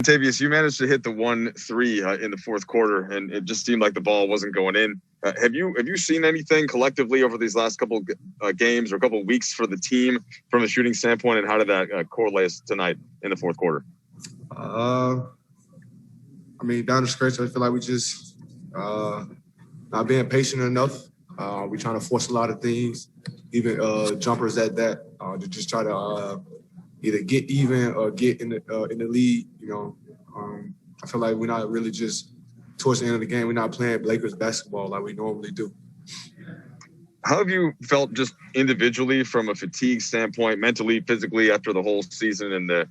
Kentavious, you managed to hit the 1-3 in the fourth quarter, and it just seemed like the ball wasn't going in. Have you seen anything collectively over these last couple games or a couple weeks for the team from a shooting standpoint, and how did that correlate tonight in the fourth quarter? I mean, down the stretch, I feel like we just not being patient enough. We're trying to force a lot of things, even jumpers at that, to just try to either get even or get in the lead. I feel like we're not really just towards the end of the game. We're not playing Lakers basketball like we normally do. How have you felt just individually from a fatigue standpoint, mentally, physically, after the whole season and the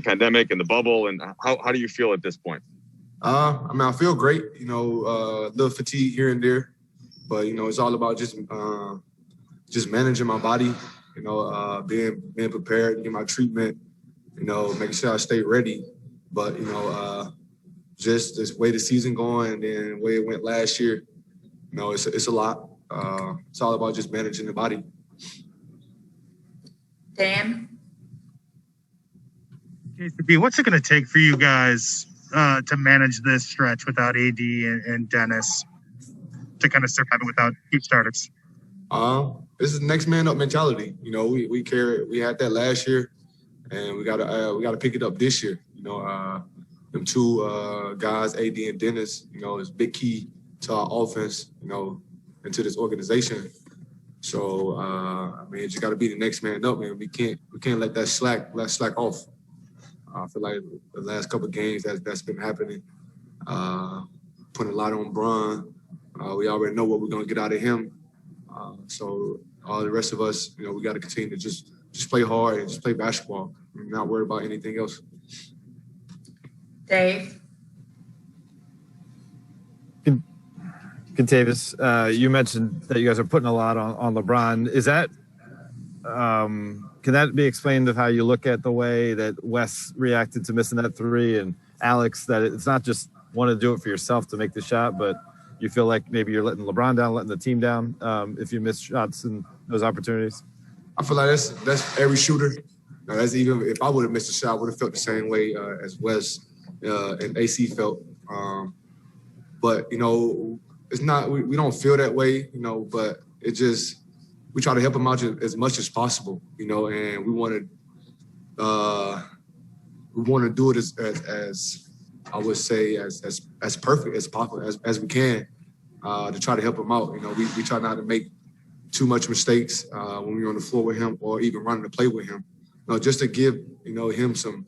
pandemic and the bubble? And how do you feel at this point? I mean, I feel great. A little fatigue here and there, but it's all about just managing my body. Being prepared, get my treatment. Making sure I stay ready. But just this way the season going and then the way it went last year, it's a lot. It's all about just managing the body. Dan? KCP, what's it going to take for you guys to manage this stretch without AD and Dennis to kind of survive it without two starters? This is next man up mentality. We had that last year, and we gotta pick it up this year. Them two guys, AD and Dennis, is big key to our offense. And to this organization. So you just got to be the next man up, man. We can't let that slack off. I feel like the last couple of games that's been happening, putting a lot on Bron. We already know what we're gonna get out of him. So all the rest of us, we got to continue to just play hard and just play basketball. And not worry about anything else. Dave? Kentavious, you mentioned that you guys are putting a lot on LeBron. Is that can that be explained of how you look at the way that Wes reacted to missing that three, and Alex, that it's not just want to do it for yourself to make the shot, but you feel like maybe you're letting LeBron down, letting the team down if you miss shots in those opportunities? I feel like that's every shooter. That's even if I would have missed a shot, I would have felt the same way as Wes and AC felt. But it's not. We don't feel that way, But it just we try to help them out as much as possible, And we want to do it as I would say as perfect as possible as we can to try to help him out. We try not to make too much mistakes when we're on the floor with him or even running the play with him. Just to give him some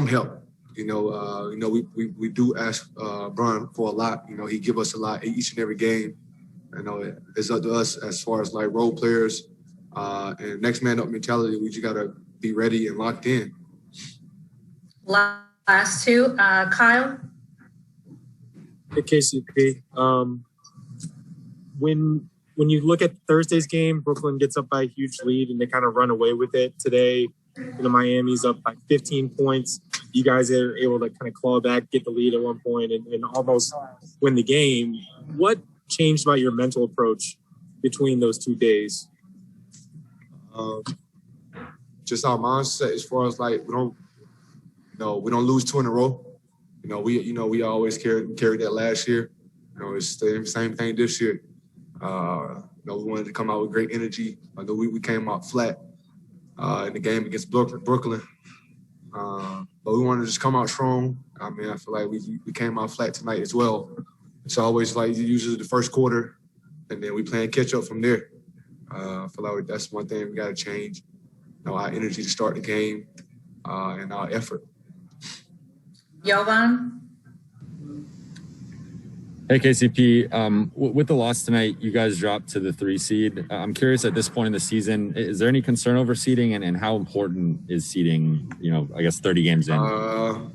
help. We do ask Bron for a lot. He give us a lot each and every game. It's up to us as far as like role players and next man up mentality. We just gotta be ready and locked in. Last two, Kyle. Hey, KCP. When you look at Thursday's game, Brooklyn gets up by a huge lead and they kind of run away with it. Today, Miami's up by 15 points. You guys are able to kind of claw back, get the lead at one point, and almost win the game. What changed about your mental approach between those 2 days? Just our mindset as far as like we don't lose two in a row. We always carried that last year. It's the same thing this year. We wanted to come out with great energy. We came out flat in the game against Brooklyn. But we wanted to just come out strong. I feel like we came out flat tonight as well. It's always like usually the first quarter, and then we playing catch up from there. I feel like that's one thing we got to change. Our energy to start the game and our effort. Jovan? Hey, KCP. With the loss tonight, you guys dropped to the 3 seed. I'm curious at this point in the season, is there any concern over seeding and how important is seeding, 30 games in? I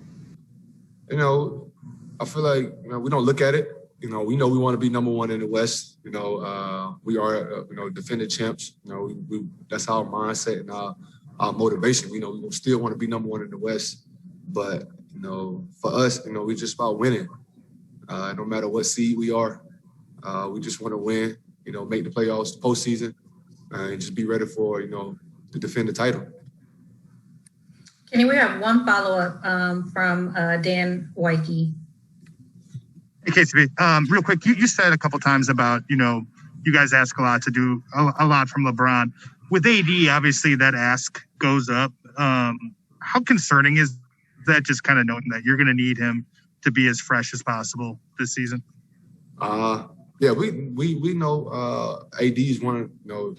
feel like, we don't look at it. We know we want to be number one in the West. We are, defending champs. That's our mindset and our motivation. We still want to be number one in the West. But, for us, we just about winning. No matter what seed we are, we just want to win, make the playoffs, the postseason, and just be ready for, to defend the title. Kenny, we have one follow-up from Dan Wyke. Hey, KCB, real quick, you said a couple times about, you guys ask a lot to do a lot from LeBron. With AD, obviously that ask goes up. How concerning is that, just kind of knowing that you're going to need him to be as fresh as possible this season? Yeah, we know AD is one of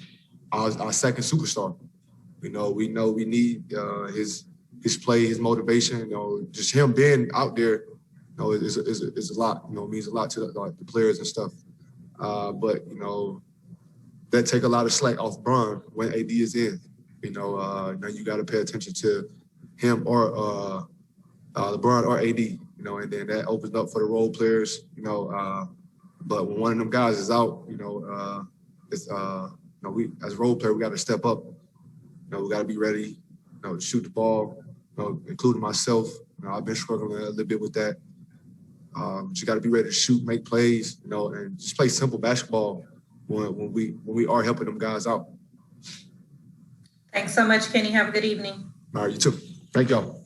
our second superstar. We know we need his play, his motivation. Just him being out there, is a lot. Means a lot to the players and stuff. But that take a lot of slack off Bron when AD is in. Now you got to pay attention to him or LeBron or AD. And then that opens up for the role players. But when one of them guys is out, it's we as a role player we got to step up. We got to be ready. To shoot the ball. Including myself. I've been struggling a little bit with that. But you got to be ready to shoot, make plays. And just play simple basketball when we are helping them guys out. Thanks so much, Kenny. Have a good evening. All right, you too. Thank y'all.